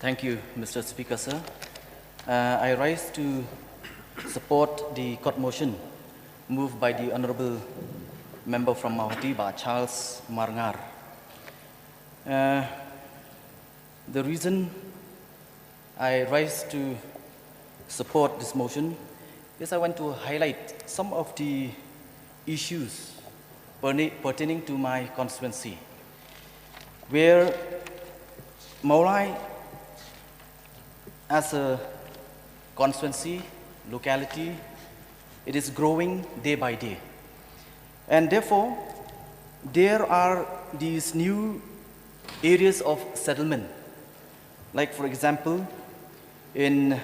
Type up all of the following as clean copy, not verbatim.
Thank you, Mr. Speaker, sir. I rise to support the court motion moved by the Honourable Member from Mawati, Charles Marngar. The reason I rise to support this motion is I want to highlight some of the issues pertaining to my constituency, where MLAs as a constituency, locality, it is growing day by day. And therefore, there are these new areas of settlement. Like for example, in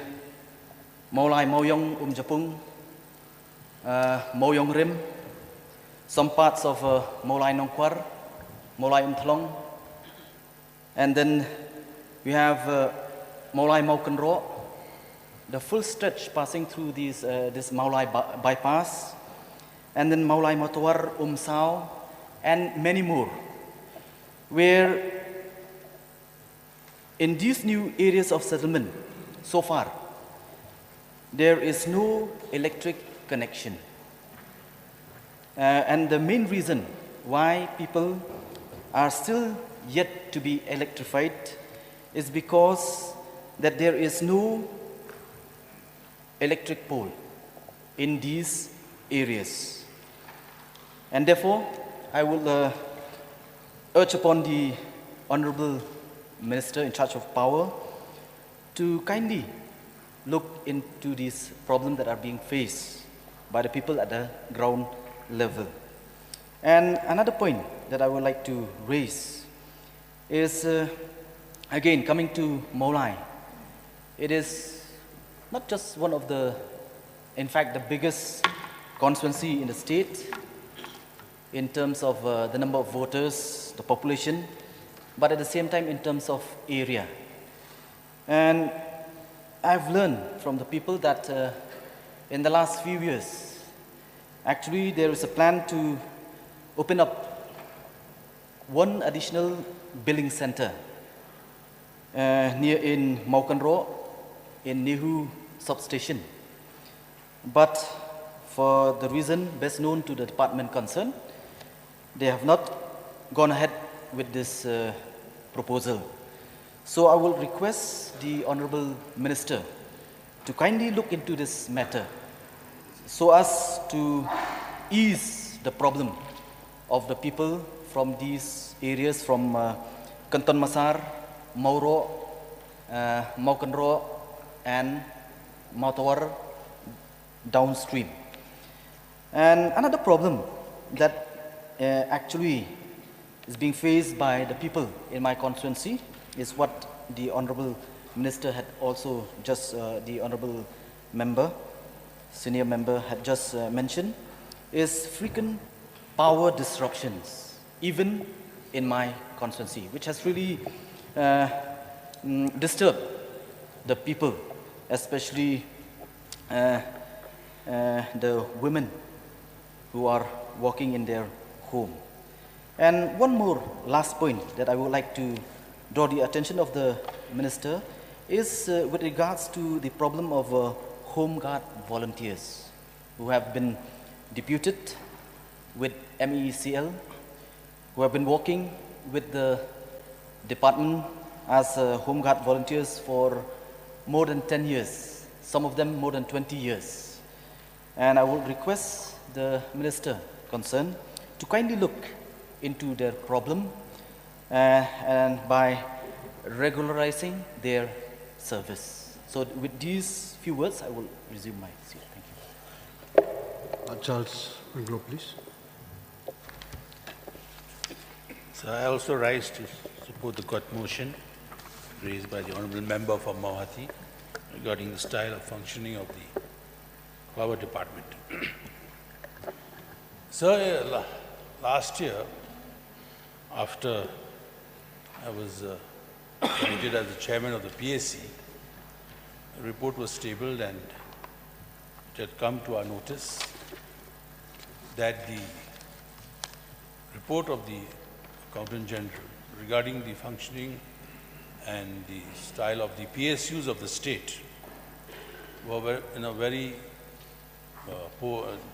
MLAs Moyong Japung, Moyong Rim, some parts of MLAs Nongkwar, MLAs Thlong, and then we have MLAs Maukenro, the full stretch passing through this MLAs bypass, and then MLAs Motowar, Sao, and many more, where in these new areas of settlement, so far, there is no electric connection. And the main reason why people are still yet to be electrified is because that there is no electric pole in these areas. And therefore, I will urge upon the Honourable Minister in charge of power to kindly look into these problems that are being faced by the people at the ground level. And another point that I would like to raise is, again, coming to MLAs. It is not just one of the, in fact, the biggest constituency in the state in terms of the number of voters, the population, but at the same time in terms of area. And I've learned from the people that in the last few years, actually there is a plan to open up one additional billing center near in Maukenro, in Nehu substation. But for the reason best known to the department concerned, they have not gone ahead with this proposal. So I will request the Honourable Minister to kindly look into this matter so as to ease the problem of the people from these areas, from Kanton Masar, Mauro, Maukenro, and Mautawar downstream. And another problem that actually is being faced by the people in my constituency is what the Honourable Minister had also just, the Honourable Member, Senior Member had just mentioned, is frequent power disruptions, even in my constituency, which has really disturbed the people, especially the women who are working in their home. And one more last point that I would like to draw the attention of the Minister is with regards to the problem of Home Guard volunteers who have been deputed with MECL, who have been working with the department as Home Guard volunteers for more than 10 years, some of them more than 20 years. And I would request the Minister concerned to kindly look into their problem and by regularizing their service. So with these few words, I will resume my seat. Thank you. Charles, go please. So I also rise to support the court motion raised by the Honourable Member for Mawati regarding the style of functioning of the Power Department. So last year, after I was appointed as the chairman of the PSC, a report was tabled and it had come to our notice that the report of the Accountant General regarding the functioning and the style of the PSUs of the state were in a very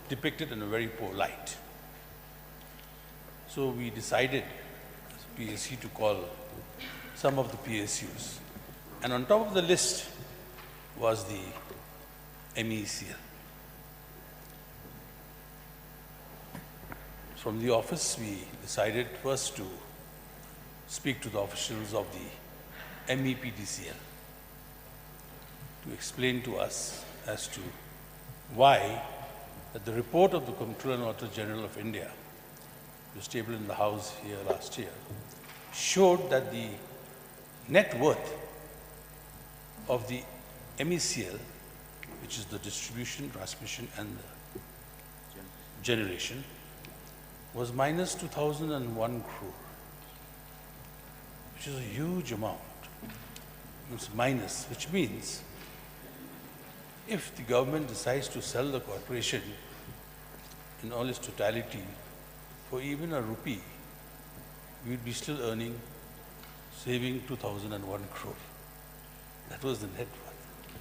depicted in a very poor light. So we decided as PSC to call some of the PSUs. And on top of the list was the MECL. From the office, we decided first to speak to the officials of the MEPDCL to explain to us as to why that the report of the Comptroller and Auditor General of India, which was tabled in the House here last year, showed that the net worth of the MECL, which is the distribution, transmission and the generation, was minus 2001 crore, which is a huge amount. It's minus, which means if the government decides to sell the corporation in all its totality for even a rupee, we'd be still earning, saving 2001 crore. That was the net worth.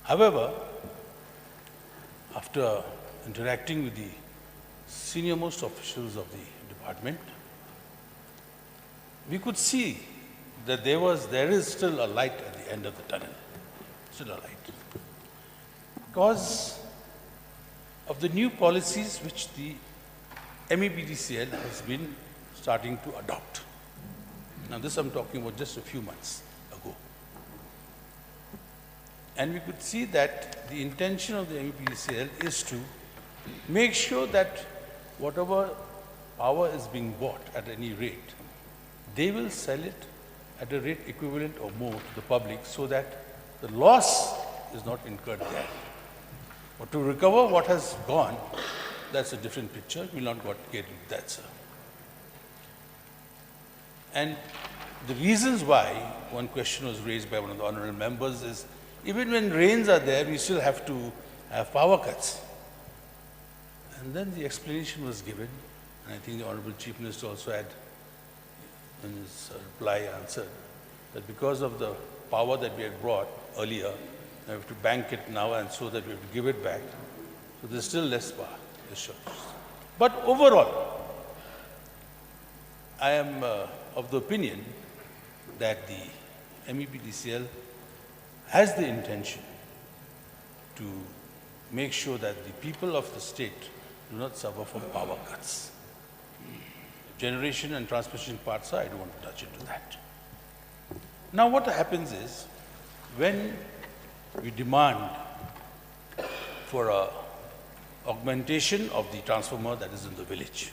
However, after interacting with the senior-most officials of the department, we could see that there is still a light at the end of the tunnel, still a light. Because of the new policies which the MEPDCL has been starting to adopt. Now this I'm talking about just a few months ago. And we could see that the intention of the MEPDCL is to make sure that whatever power is being bought at any rate, they will sell it at a rate equivalent or more to the public so that the loss is not incurred there. But to recover what has gone, that's a different picture. We'll not get into that, sir. And the reasons why, one question was raised by one of the honorable members, is even when rains are there, we still have to have power cuts. And then the explanation was given, and I think the Honorable Chief Minister also had, in his reply, answered that because of the power that we had brought earlier, we have to bank it now, and so that we have to give it back. So there's still less power, less shortage. But overall, I am of the opinion that the MEPDCL has the intention to make sure that the people of the state do not suffer from power cuts. Generation and transmission parts, I don't want to touch into that. Now what happens is, when we demand for a augmentation of the transformer that is in the village,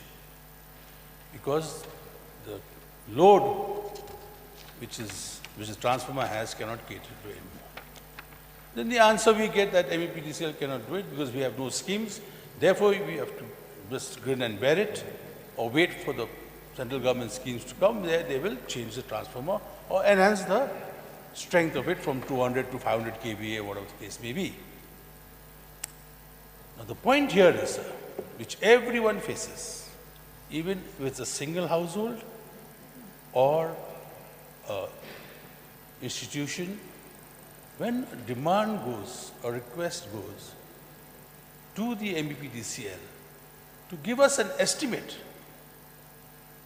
because the load which the transformer has cannot cater to anymore. Then the answer we get that MEPDCL cannot do it because we have no schemes. Therefore, we have to just grin and bear it or wait for the central government schemes to come. There they will change the transformer or enhance the strength of it from 200 to 500 kVA, whatever the case may be. Now the point here is, which everyone faces, even if it's a single household or institution, when a demand goes, a request goes to the MEPDCL to give us an estimate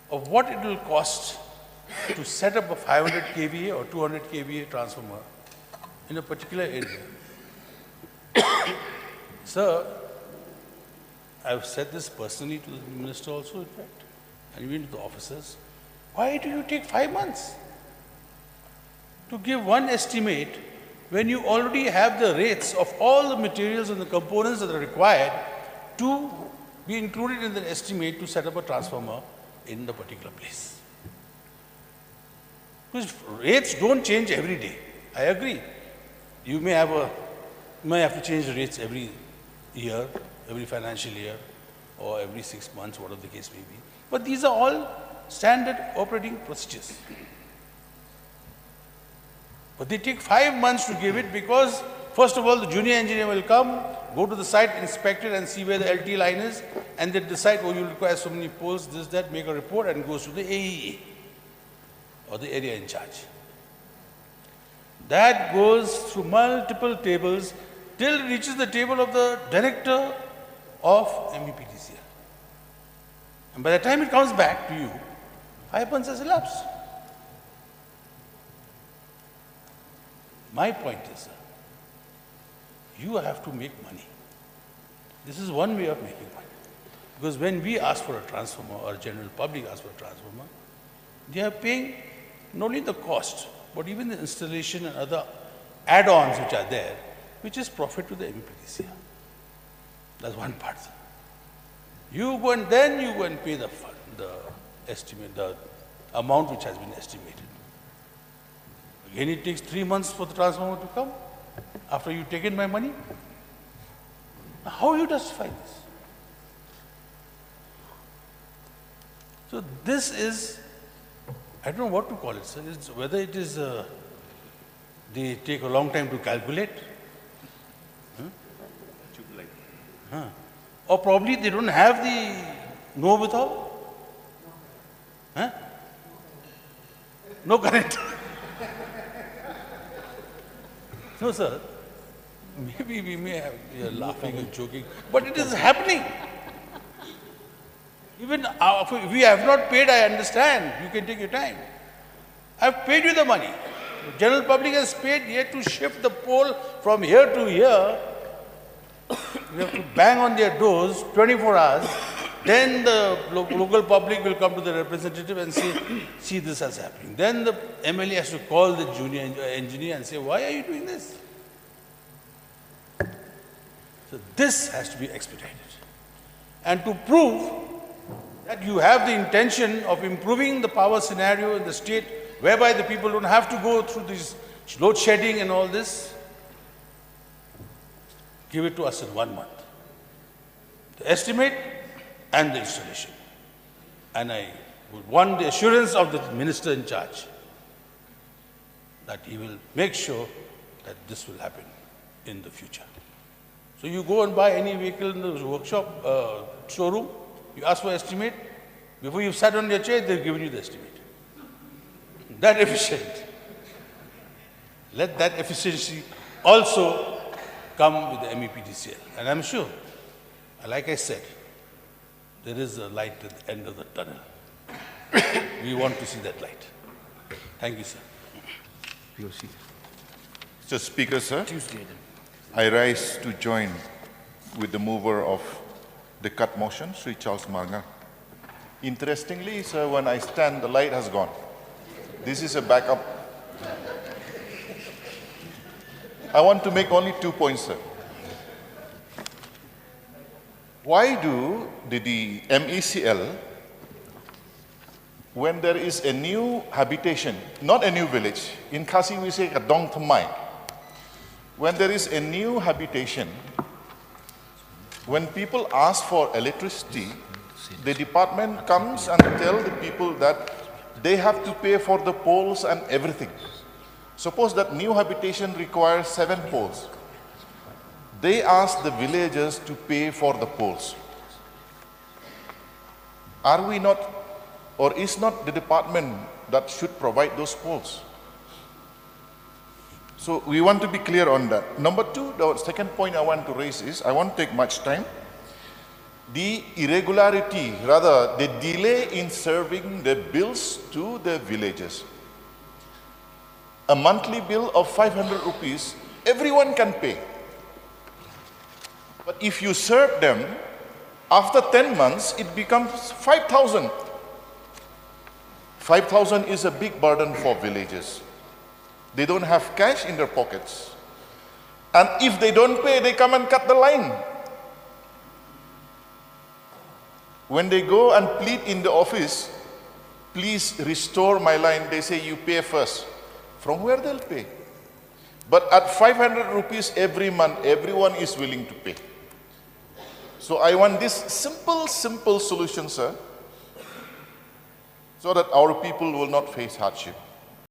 of what it will cost to set up a 500 kVA or 200 kVA transformer in a particular area. Sir, I've said this personally to the minister also, in fact, and even to the officers. Why do you take 5 months to give one estimate when you already have the rates of all the materials and the components that are required to be included in the estimate to set up a transformer in the particular place? Because rates don't change every day. I agree. You may have to change the rates every year, every financial year, or every 6 months, whatever the case may be. But these are all standard operating procedures. But they take 5 months to give it because, first of all, the junior engineer will come, go to the site, inspect it and see where the LT line is, and they decide, oh, you require so many poles, this, that, make a report, and goes to the AEA or the area in charge. That goes through multiple tables till it reaches the table of the director of MEPTCL. And by the time it comes back to you, 5 months has elapsed. My point is, sir, you have to make money. This is one way of making money. Because when we ask for a transformer, or general public asks for a transformer, they are paying not only the cost, but even the installation and other add-ons which are there, which is profit to the MEPTCL. That's one part, sir. You go and then you go and pay the estimate, the amount which has been estimated. Again, it takes 3 months for the transformer to come after you've taken my money. Now, how you justify this? So this is, I don't know what to call it, sir. It's whether it is, they take a long time to calculate, or probably they don't have the know-withal. No current. No, sir. Maybe we may have, we are laughing and joking, but it is happening. Even if we have not paid, I understand. You can take your time. I have paid you the money. The general public has paid yet to shift the pole from here to here. We have to bang on their doors 24 hours. Then the local public will come to the representative and say, see, this is happening. Then the MLA has to call the junior engineer and say, why are you doing this? So this has to be expedited. And to prove that you have the intention of improving the power scenario in the state, whereby the people don't have to go through this load shedding and all this, give it to us in 1 month. The estimate and the installation. And I would want the assurance of the minister in charge that he will make sure that this will happen in the future. So you go and buy any vehicle in the workshop, showroom, you ask for estimate, before you've sat on your chair, they've given you the estimate. That efficient. Let that efficiency also come with the MEPTCL. And I'm sure, like I said, there is a light at the end of the tunnel. We want to see that light. Thank you, sir. Mr. Speaker, sir, I rise to join with the mover of the cut motion, Sri Charles Marga. Interestingly, sir, when I stand, the light has gone. This is a backup. I want to make only 2 points, sir. Why do the MECL, when there is a new habitation, not a new village, in Khasi we say Kadong Thamai, when there is a new habitation, when people ask for electricity, the department comes and tells the people that they have to pay for the poles and everything. Suppose that new habitation requires 7 poles. They ask the villagers to pay for the poles. Are we not, or is not the department that should provide those poles? So we want to be clear on that. Number 2, the second point I want to raise is, I won't take much time, the irregularity, rather the delay in serving the bills to the villagers. A monthly bill of 500 rupees, everyone can pay. But if you serve them, after 10 months, it becomes 5,000. 5,000 is a big burden for villagers. They don't have cash in their pockets. And if they don't pay, they come and cut the line. When they go and plead in the office, please restore my line, they say you pay first. From where they'll pay? But at 500 rupees every month, everyone is willing to pay. So I want this simple solution, sir, so that our people will not face hardship.